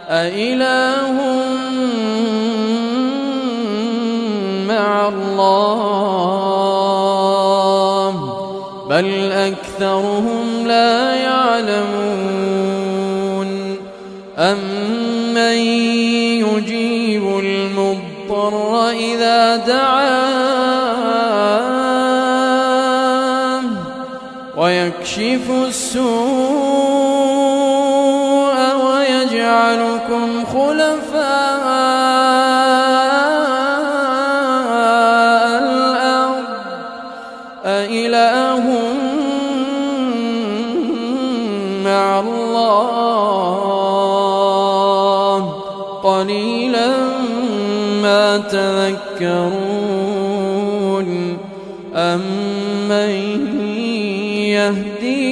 أإله مع الله بل أكثرهم لا يعلمون أمن يجيب المضطر إذا دعاه ويكشف السوء ويجعلكم خلفاء الأرض أإله مع الله قليلا ما تذكرون أمن يهدي